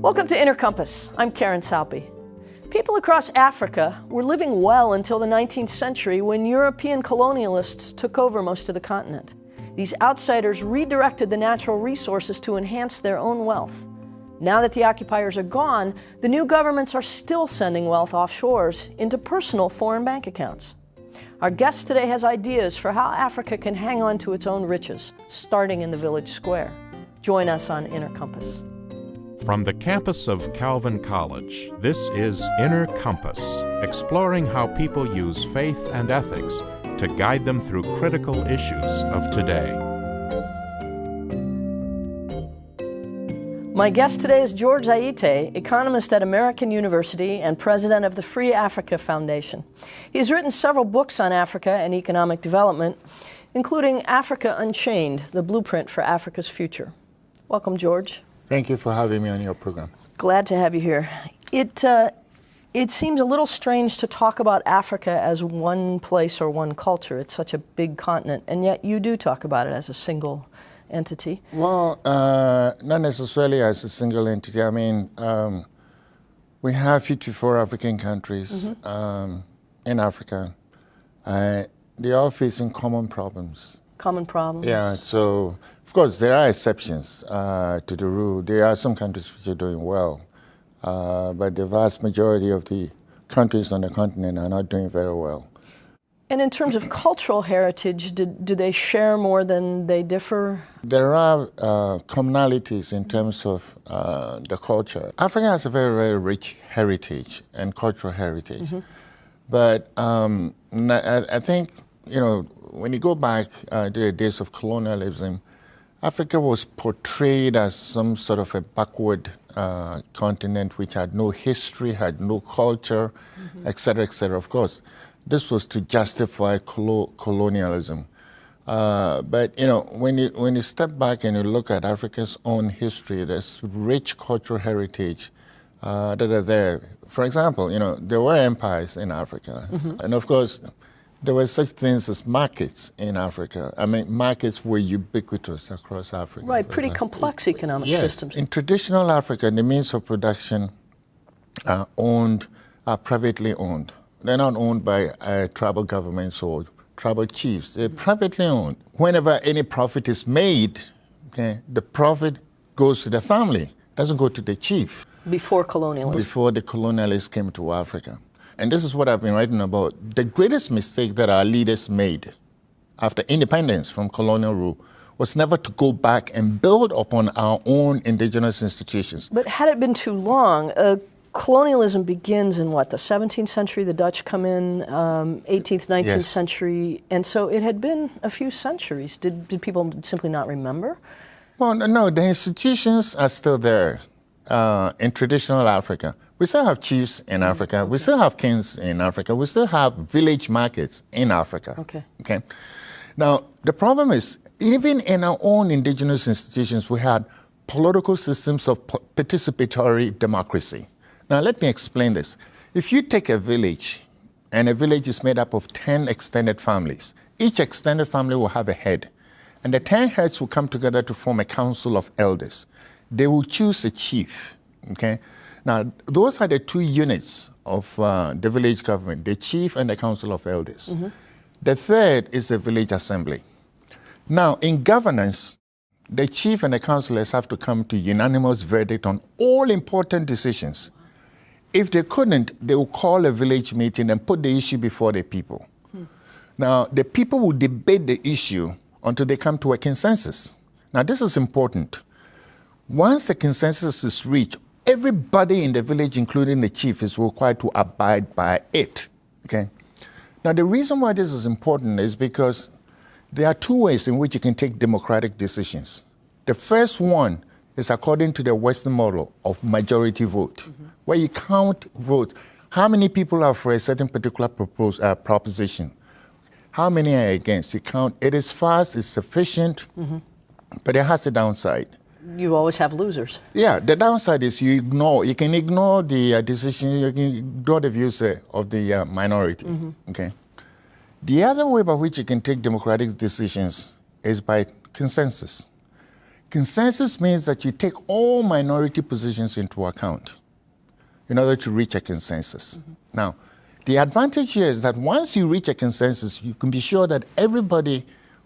Welcome to Inner Compass. I'm Karen Salpe. People across Africa were living well until the 19th century when European colonialists took over most of the continent. These outsiders redirected the natural resources to enhance their own wealth. Now that the occupiers are gone, the new governments are still sending wealth offshores into personal foreign bank accounts. Our guest today has ideas for how Africa can hang on to its own riches, starting in the village square. Join us on Inner Compass. From the campus of Calvin College, this is Inner Compass, exploring how people use faith and ethics to guide them through critical issues of today. My guest today is George Ayittey, economist at American University and president of the Free Africa Foundation. He has written several books on Africa and economic development, including Africa Unchained, the blueprint for Africa's future. Welcome, George. Thank you for having me on your program. Glad to have you here. It seems a little strange to talk about Africa as one place or one culture. It's such a big continent, and yet you do talk about it as a single entity. Well, not necessarily as a single entity. I mean, we have 54 African countries in Africa. They are facing common problems. Common problems? Yeah, so of course there are exceptions to the rule. There are some countries which are doing well, but the vast majority of the countries on the continent are not doing very well. And in terms of cultural heritage, do they share more than they differ? There are commonalities in terms of the culture. Africa has a very, very rich heritage and cultural heritage. But I think, you know, when you go back to the days of colonialism, Africa was portrayed as some sort of a backward continent which had no history, had no culture, et cetera, et cetera. Of course, this was to justify colonialism. But you know, when you step back and you look at Africa's own history, there's rich cultural heritage that are there. For example, you know, there were empires in Africa, and of course, there were such things as markets in Africa. I mean, markets were ubiquitous across Africa. Right, pretty complex economic systems. In traditional Africa, the means of production are privately owned. They're not owned by tribal governments or tribal chiefs. They're privately owned. Whenever any profit is made, okay, the profit goes to the family. It doesn't go to the chief. Before colonialism. Before the colonialists came to Africa. And this is what I've been writing about. The greatest mistake that our leaders made after independence from colonial rule was never to go back and build upon our own indigenous institutions. But had it been too long, colonialism begins in what, the 17th century? The Dutch come in, 18th, 19th century, and so it had been a few centuries. Did people simply not remember? Well, no, the institutions are still there in traditional Africa. We still have chiefs in Africa. We still have kings in Africa. We still have village markets in Africa. Okay. Now, the problem is, even in our own indigenous institutions, we had political systems of participatory democracy. Now, let me explain this. If you take a village, and a village is made up of 10 extended families, each extended family will have a head, and the 10 heads will come together to form a council of elders. They will choose a chief, okay? Now, those are the two units of the village government, the chief and the council of elders. The third is the village assembly. Now, in governance, the chief and the councillors have to come to unanimous verdict on all important decisions. If they couldn't, they will call a village meeting and put the issue before the people. Now, the people will debate the issue until they come to a consensus. Now, this is important. Once a consensus is reached, everybody in the village, including the chief, is required to abide by it, okay? Now, the reason why this is important is because there are two ways in which you can take democratic decisions. The first one is according to the Western model of majority vote, where you count votes. How many people are for a certain particular proposition? How many are against? You count. It is fast, it's sufficient, but it has a downside. You always have losers. Yeah, the downside is you can ignore the decision, you can ignore the views of the minority, okay? The other way by which you can take democratic decisions is by consensus. Consensus means that you take all minority positions into account in order to reach a consensus. Now, the advantage here is that once you reach a consensus, you can be sure that everybody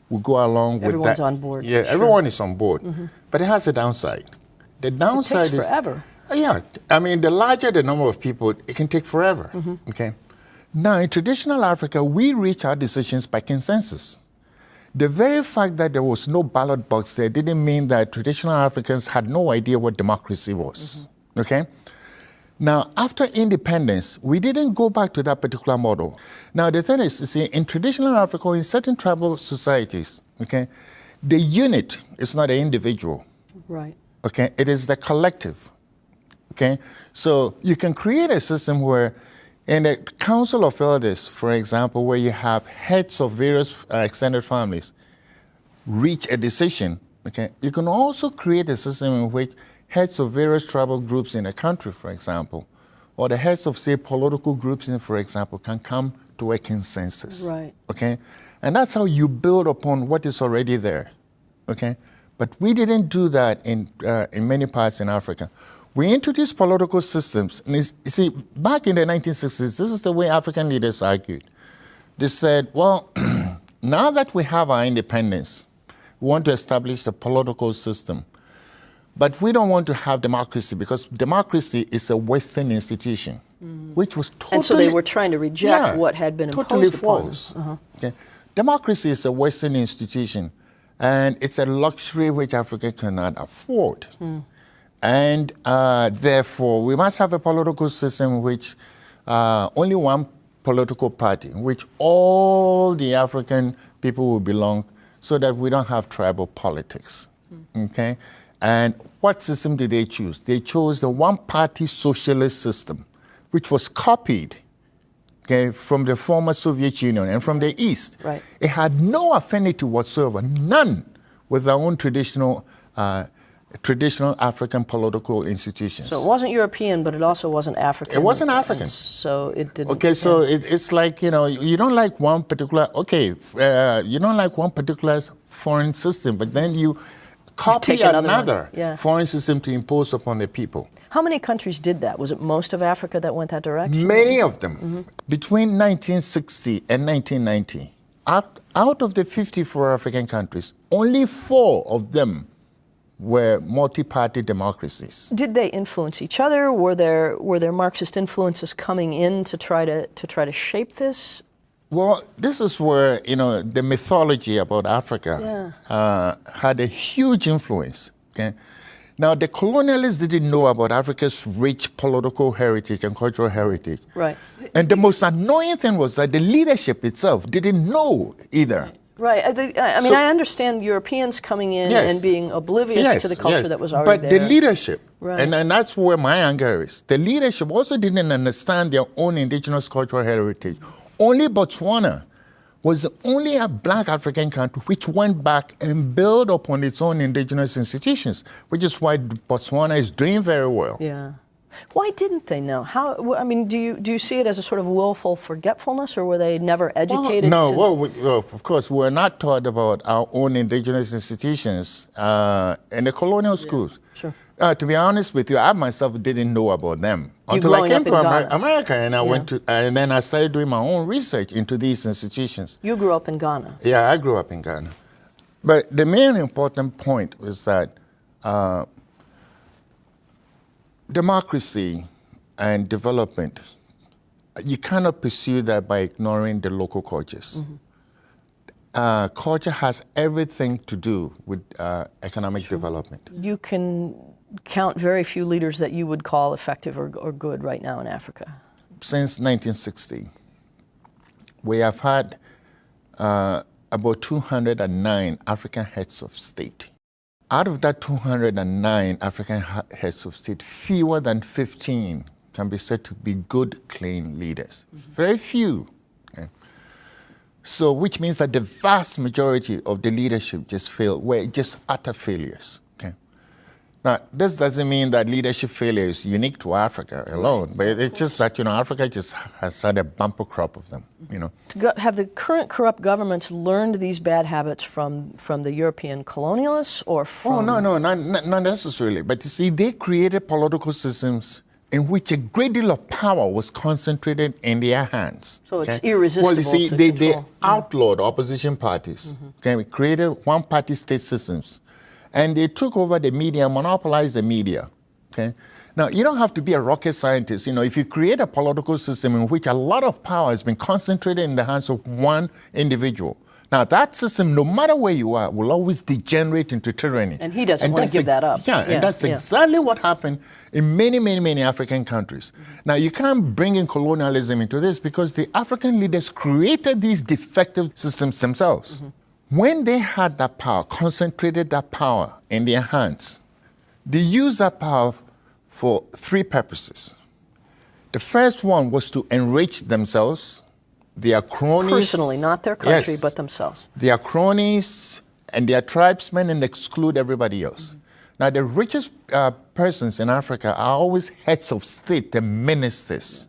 will go along with that. Everyone's on board. Yeah, sure. everyone is on board. But it has a downside. The downside it takes forever. Yeah, I mean, the larger the number of people, it can take forever. Okay. Now, in traditional Africa, we reach our decisions by consensus. The very fact that there was no ballot box there didn't mean that traditional Africans had no idea what democracy was. Okay? Now, after independence, we didn't go back to that particular model. Now, the thing is, you see, in traditional Africa, in certain tribal societies, okay, the unit is not an individual. Right. Okay? It is the collective. Okay? So you can create a system where in a council of elders, for example, where you have heads of various extended families reach a decision, okay, you can also create a system in which heads of various tribal groups in a country, for example, or the heads of, say, political groups, for example, can come to a consensus. Right. Okay? And that's how you build upon what is already there. Okay? But we didn't do that in many parts in Africa. We introduced political systems. And you see, back in the 1960s, this is the way African leaders argued. They said, well, now that we have our independence, we want to establish a political system. But we don't want to have democracy because democracy is a Western institution, which was totally... And so they were trying to reject what had been totally imposed upon false. Okay. Democracy is a Western institution, and it's a luxury which Africa cannot afford. And therefore, we must have a political system in which only one political party, in which all the African people will belong, so that we don't have tribal politics. Okay? And what system did they choose? They chose the one-party socialist system, which was copied, okay, from the former Soviet Union and from the East. Right. It had no affinity whatsoever, none, with our own traditional African political institutions. So it wasn't European, but it also wasn't African. It wasn't African. So it didn't... Okay, so it's like, you know, you don't like one particular, you don't like one particular foreign system, but then you copy another foreign system to impose upon the people. How many countries did that? Was it most of Africa that went that direction? Many of them. Between 1960 and 1990, out of the 54 African countries, only 4 of them were multi-party democracies. Did they influence each other? Were there Marxist influences coming in to try to shape this? Well, this is where, you know, the mythology about Africa had a huge influence. Okay? Now, the colonialists didn't know about Africa's rich political heritage and cultural heritage. Right. And the most annoying thing was that the leadership itself didn't know either. Right. I mean, I understand Europeans coming in and being oblivious to the culture that was already there. But the leadership, and that's where my anger is, the leadership also didn't understand their own indigenous cultural heritage. Only Botswana was the only black African country which went back and built upon its own indigenous institutions, which is why Botswana is doing very well. Yeah. Why didn't they know? How? I mean, do you see it as a sort of willful forgetfulness, or were they never educated? Well, of course, we're not taught about our own indigenous institutions in the colonial schools. Sure. To be honest with you, I myself didn't know about them until I came to America, and I went to, and then I started doing my own research into these institutions. You grew up in Ghana. Yeah, I grew up in Ghana. But the main important point was that democracy and development, you cannot pursue that by ignoring the local cultures. Culture has everything to do with economic development. You can count very few leaders that you would call effective or good right now in Africa. Since 1960, we have had about 209 African heads of state. Out of that 209 African heads of state, fewer than 15 can be said to be good, clean leaders. Very few. Okay? So, which means that the vast majority of the leadership just failed, were just utter failures. Okay? Now, this doesn't mean that leadership failure is unique to Africa alone, but it's just that, Africa just has had a bumper crop of them, Have the current corrupt governments learned these bad habits from the European colonialists or from... Oh, no, not necessarily. But you see, they created political systems in which a great deal of power was concentrated in their hands. So it's irresistible. Well, you see, they outlawed opposition parties. We created one-party state systems. And they took over the media, monopolized the media. Now, you don't have to be a rocket scientist. If you create a political system in which a lot of power has been concentrated in the hands of one individual, now that system, no matter where you are, will always degenerate into tyranny. And he doesn't want to give that up. And that's exactly what happened in many, many, many African countries. Now, you can't bring in colonialism into this because the African leaders created these defective systems themselves. When they had that power, concentrated that power in their hands, they used that power for three purposes. The first one was to enrich themselves, their cronies. Personally, not their country, but themselves. Their cronies and their tribesmen, and exclude everybody else. Now, the richest persons in Africa are always heads of state, the ministers.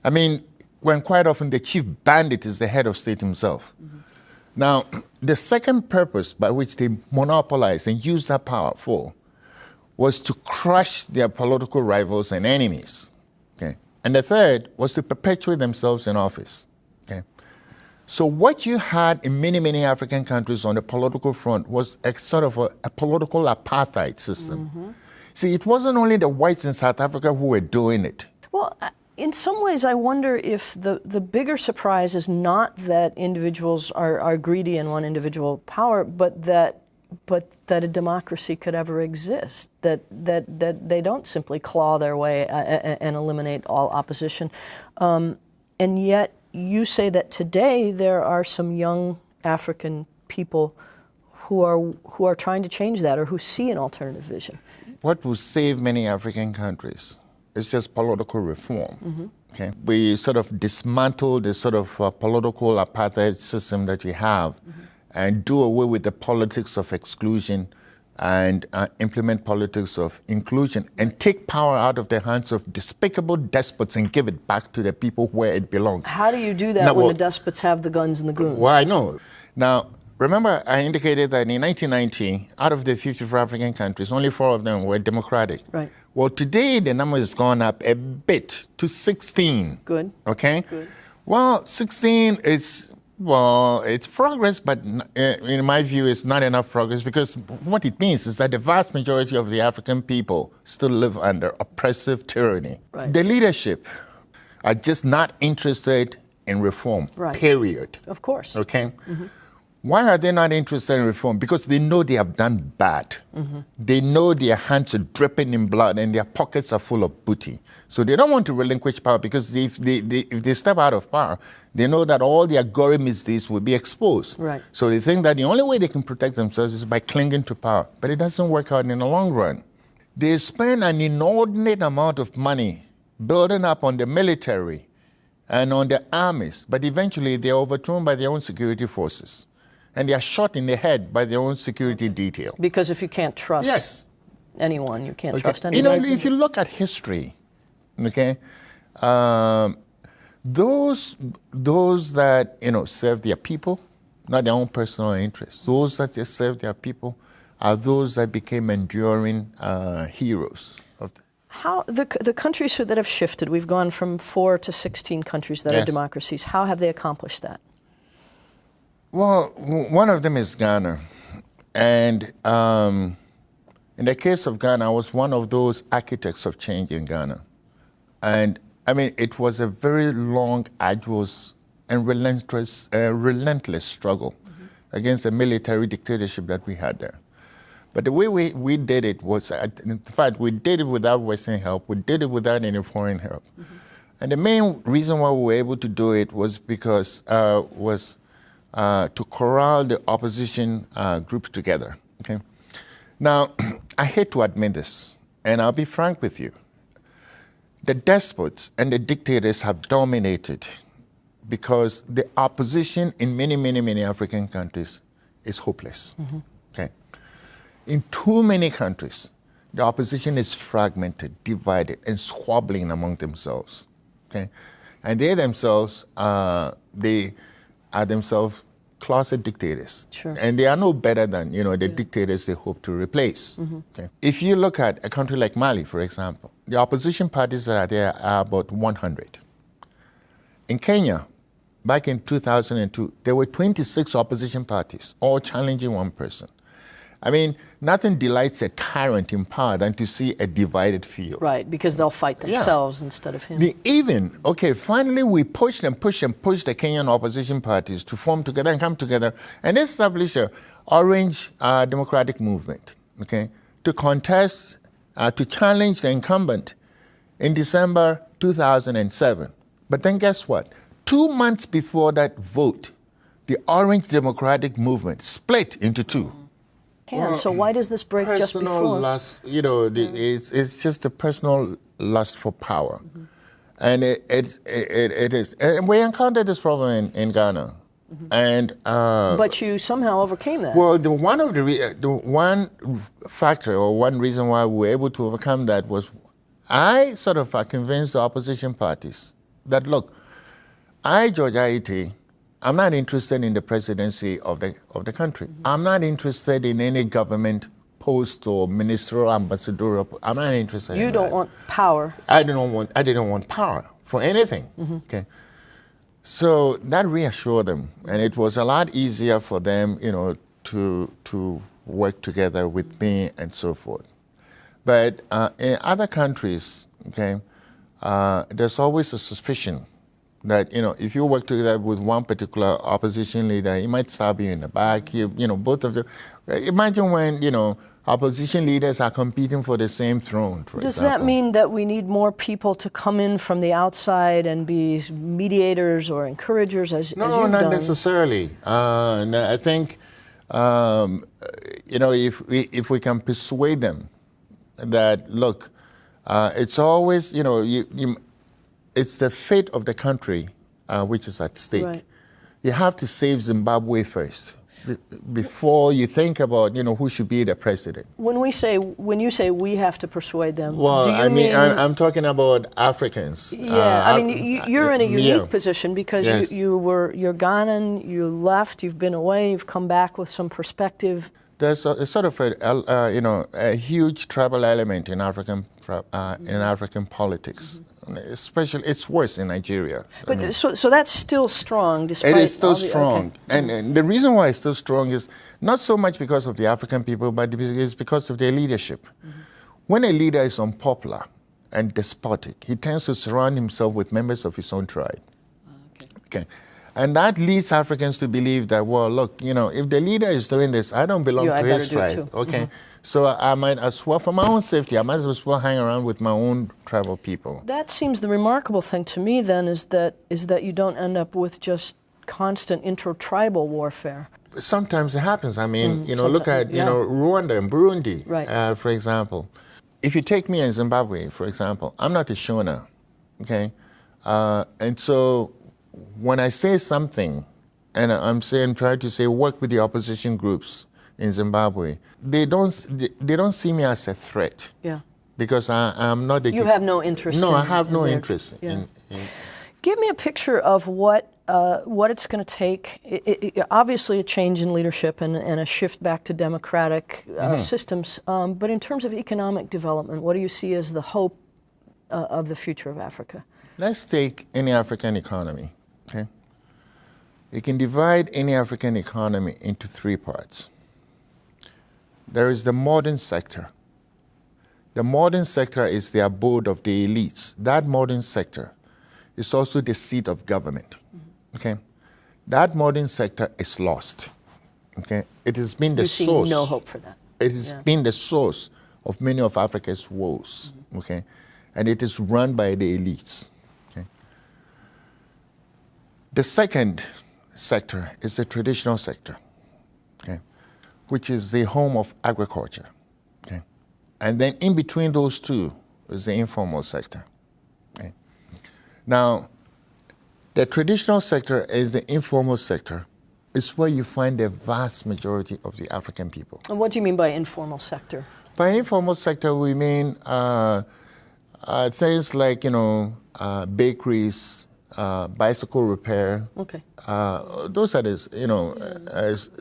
I mean, when quite often the chief bandit is the head of state himself. Now, the second purpose by which they monopolized and used that power for was to crush their political rivals and enemies. And the third was to perpetuate themselves in office. So what you had in many, many African countries on the political front was a sort of a political apartheid system. See, it wasn't only the whites in South Africa who were doing it. Well, in some ways, I wonder if the bigger surprise is not that individuals are greedy and want individual power, but that a democracy could ever exist, that they don't simply claw their way and eliminate all opposition. And yet, you say that today there are some young African people who are trying to change that or who see an alternative vision. What will save many African countries is just political reform. We sort of dismantle the sort of political apartheid system that we have and do away with the politics of exclusion and implement politics of inclusion and take power out of the hands of despicable despots and give it back to the people where it belongs. How do you do that when the despots have the guns and the goons? Well, I know. Now, remember I indicated that in 1990, out of the 54 African countries, only 4 of them were democratic. Right. Well, today the number has gone up a bit to 16. Good. Okay? Good. Well, 16 is... Well, it's progress, but in my view, it's not enough progress because what it means is that the vast majority of the African people still live under oppressive tyranny. Right. The leadership are just not interested in reform, period. Of course. Okay? Why are they not interested in reform? Because they know they have done bad. They know their hands are dripping in blood and their pockets are full of booty. So they don't want to relinquish power because if they step out of power, they know that all their gory misdeeds will be exposed. Right. So they think that the only way they can protect themselves is by clinging to power. But it doesn't work out in the long run. They spend an inordinate amount of money building up on the military and on the armies, but eventually they're overthrown by their own security forces. And they are shot in the head by their own security detail. Because if you can't trust anyone, you can't trust anyone. If you look at history, those that serve their people, not their own personal interests, those that just serve their people, are those that became enduring heroes. How the countries that have shifted, we've gone from 4 to 16 countries that are democracies. How have they accomplished that? Well, one of them is Ghana. And in the case of Ghana, I was one of those architects of change in Ghana. And I mean, it was a very long, arduous, and relentless struggle against the military dictatorship that we had there. But the way we did it was, in fact, we did it without Western help. We did it without any foreign help. And the main reason why we were able to do it was because to corral the opposition groups together. Okay. Now, I hate to admit this, and I'll be frank with you. The despots and the dictators have dominated because the opposition in many, many, many African countries is hopeless. Okay. In too many countries, The opposition is fragmented, divided, and squabbling among themselves. Okay, and they themselves, closet dictators. Sure. And they are no better than, the dictators they hope to replace. Okay? If you look at a country like Mali, for example, the opposition parties that are there are about 100. In Kenya, back in 2002, there were 26 opposition parties, all challenging one person. I mean, nothing delights a tyrant in power than to see a divided field. Right, because they'll fight themselves instead of him. Finally we pushed the Kenyan opposition parties to form together and come together and establish an orange democratic movement, okay, to contest, to challenge the incumbent in December 2007. But then guess what? 2 months before that vote, the orange democratic movement split into two. So why does this break just before? Personal lust, it's just a personal lust for power. And it is. And we encountered this problem in Ghana. And but you somehow overcame that. Well, the one factor or one reason why we were able to overcome that was I sort of convinced the opposition parties that, look, George Ayittey, I'm not interested in the presidency of the country. I'm not interested in any government post or ministerial, ambassadorial. I'm not interested in that. You don't want power. I didn't want power for anything. Okay. So that reassured them, and it was a lot easier for them, to work together with me and so forth. But in other countries, okay, there's always a suspicion that, if you work together with one particular opposition leader, he might stab you in the back. Both of them. Imagine when, opposition leaders are competing for the same throne, for Does example. that mean that we need more people to come in from the outside and be mediators or encouragers, as you've done? No, not necessarily. I think, if we can persuade them that, look, it's always, it's the fate of the country which is at stake. Right. You have to save Zimbabwe first before you think about, who should be the president. When you say we have to persuade them, well, do you mean I'm talking about Africans. Yeah, you're in a unique position because yes. you're Ghanaian, you left, you've been away, you've come back with some perspective. There's a sort of a huge tribal element in African politics. Especially, it's worse in Nigeria. But so that's still strong, despite it is still all the, strong, okay. and the reason why it's still strong is not so much because of the African people, but it's because of their leadership. When a leader is unpopular and despotic, he tends to surround himself with members of his own tribe. Okay. And that leads Africans to believe that, well, look, if the leader is doing this, I don't belong to his tribe. Okay. So I might as well, for my own safety, I might as well hang around with my own tribal people. That seems the remarkable thing to me then is that you don't end up with just constant inter-tribal warfare. Sometimes it happens. I mean, look at, Rwanda and Burundi, right. For example. If you take me in Zimbabwe, for example, I'm not a Shona, okay? And so when I say something, and I'm trying to say work with the opposition groups in Zimbabwe, they don't see me as a threat. Yeah. Because I'm not a... You have no interest No, in, I have no their, interest in... Give me a picture of what it's going to take. Obviously a change in leadership and a shift back to democratic systems, but in terms of economic development, what do you see as the hope of the future of Africa? Let's take any African economy, okay? You can divide any African economy into three parts. There is the modern sector. The modern sector is the abode of the elites. That modern sector is also the seat of government, okay? That modern sector is lost, okay? It has been the source. You see no hope for that. It has been the source of many of Africa's woes, okay? And it is run by the elites, okay? The second sector is the traditional sector, okay? Which is the home of agriculture, okay? And then in between those two is the informal sector, okay? Now, the traditional sector is the informal sector. It's where you find the vast majority of the African people. And what do you mean by informal sector? By informal sector, we mean things like, bakeries, bicycle repair. Okay. Those are the,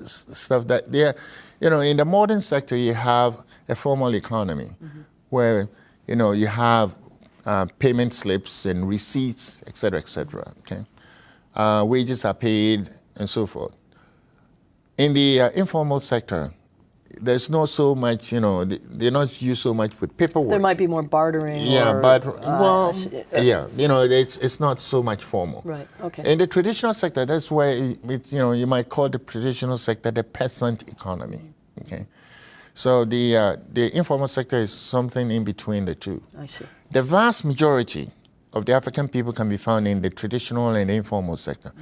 stuff that they're, in the modern sector, you have a formal economy where, you have payment slips and receipts, et cetera, okay? Wages are paid and so forth. In the informal sector, there's not so much, they're not used so much with paperwork. There might be more bartering. Yeah, it's not so much formal. Right, okay. In the traditional sector, that's where, you might call the traditional sector the peasant economy, okay? So the informal sector is something in between the two. I see. The vast majority of the African people can be found in the traditional and informal sector.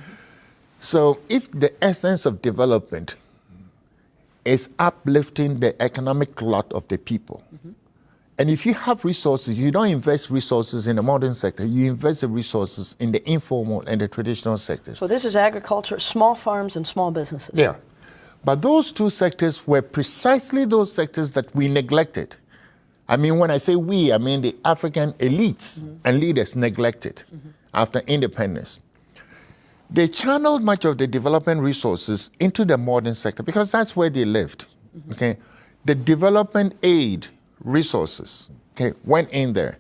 So if the essence of development is uplifting the economic lot of the people, and if you have resources, you don't invest resources in the modern sector, you invest the resources in the informal and the traditional sectors. So this is agriculture, small farms and small businesses. Yeah. But those two sectors were precisely those sectors that we neglected. I mean, when I say we, I mean the African elites and leaders neglected after independence. They channeled much of the development resources into the modern sector because that's where they lived, okay? The development aid resources, okay, went in there.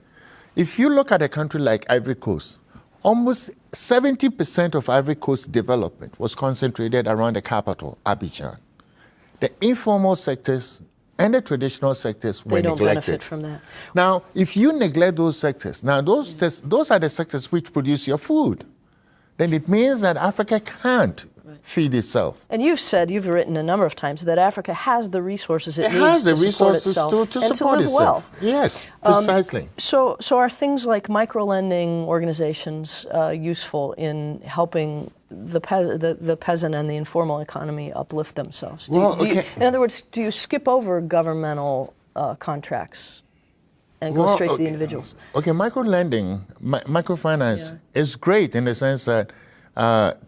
If you look at a country like Ivory Coast, almost 70% of Ivory Coast development was concentrated around the capital, Abidjan. The informal sectors and the traditional sectors were neglected. They don't benefit from that. Now, if you neglect those sectors, now those are the sectors which produce your food, then it means that Africa can't feed itself. And you've written a number of times that Africa has the resources it needs has the to support resources itself to and support to live itself. well. Yes, precisely. So are things like micro-lending organizations useful in helping the peasant and the informal economy uplift themselves? In other words, do you skip over governmental contracts and go straight to the individuals? Okay, micro-lending, microfinance is great in the sense that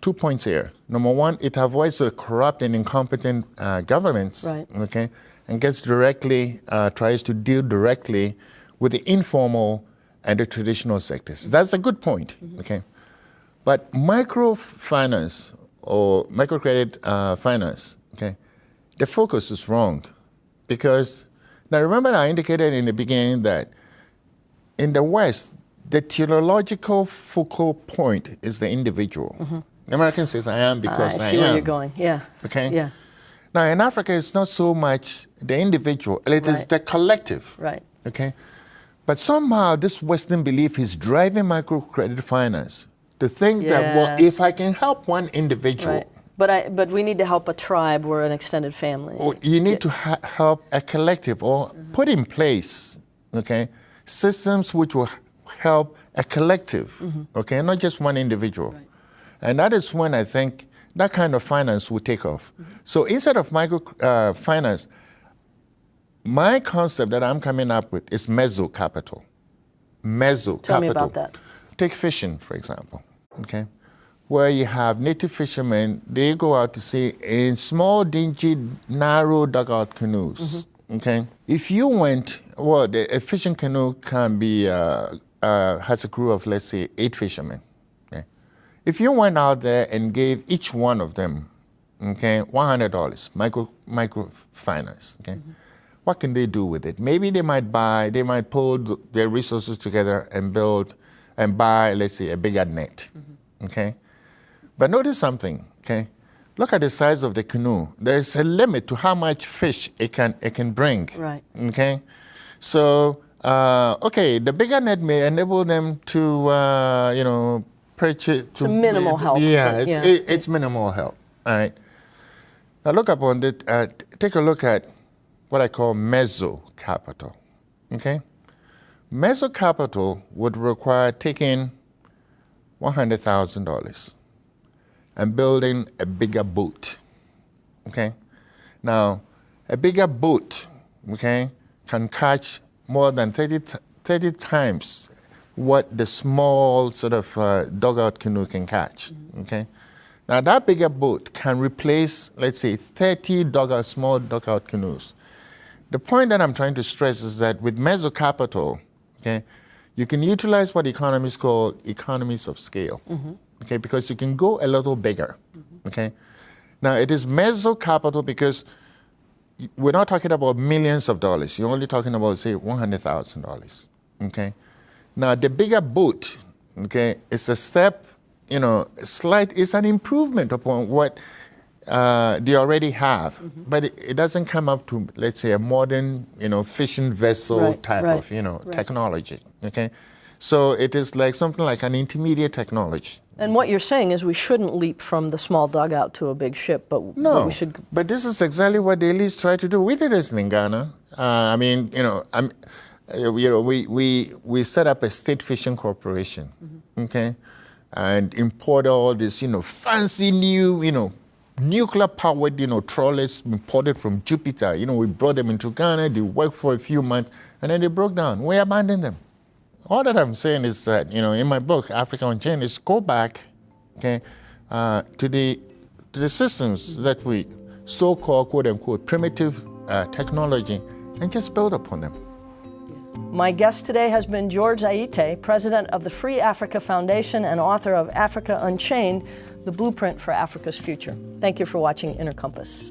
2 points here. Number one, it avoids the corrupt and incompetent governments, okay, and tries to deal directly with the informal and the traditional sectors. That's a good point, okay? But microfinance or microcredit finance, okay, the focus is wrong because, now remember I indicated in the beginning that in the West, the teleological focal point is the individual. The American says, I am because I am. I see where you're going, yeah. Okay? Yeah. Now, in Africa, it's not so much the individual, it is the collective. Right. Okay? But somehow, this Western belief is driving microcredit finance to think that, well, if I can help one individual. Right. But we need to help a tribe or an extended family. Or you need to help a collective or put in place, okay, systems which will help a collective, okay, not just one individual. Right. And that is when I think that kind of finance will take off. So instead of microfinance, my concept that I'm coming up with is meso-capital. Meso-capital. Tell me about that. Take fishing, for example, okay, where you have native fishermen, they go out to sea in small, dingy, narrow dugout canoes, okay? If you went, a fishing canoe can be, has a crew of, let's say, 8 fishermen. Okay? If you went out there and gave each one of them, okay, $100, microfinance, okay, what can they do with it? Maybe they might pull their resources together and buy, let's say, a bigger net, okay? But notice something, okay? Look at the size of the canoe. There's a limit to how much fish it can bring, okay? So, the bigger net may enable them to, purchase. To minimal help. Yeah, it's minimal help. All right. Now look upon it. Take a look at what I call meso-capital. Okay. Meso-capital would require taking $100,000 and building a bigger boat. Okay. Now, a bigger boat, okay, can catch more than 30 times what the small sort of dugout canoe can catch, okay? Now that bigger boat can replace, let's say, 30 small dugout canoes. the point that I'm trying to stress is that with mesocapital, okay, you can utilize what economists call economies of scale, okay, because you can go a little bigger, okay. Now, it is mesocapital because we're not talking about millions of dollars. You're only talking about, say, $100,000, okay. Now, the bigger boat, okay, is a step, you know, it's an improvement upon what they already have, but it doesn't come up to, let's say, a modern, you know, fishing vessel type of, you know, technology, okay? So it is like something like an intermediate technology. And what you're saying is we shouldn't leap from the small dugout to a big ship, but we should. But this is exactly what the elites try to do. We did this in Ghana. I mean, you know, we set up a state fishing corporation, okay, and import all this, you know, fancy new, you know, nuclear-powered, you know, trawlers imported from Jupiter. You know, we brought them into Ghana. They worked for a few months, and then they broke down. We abandoned them. All that I'm saying is that, you know, in my book, Africa Unchained, is go back, okay, to the systems that we so-called, quote-unquote, primitive technology, and just build upon them. My guest today has been George Ayittey, president of the Free Africa Foundation and author of Africa Unchained, the Blueprint for Africa's Future. Thank you for watching Inner Compass.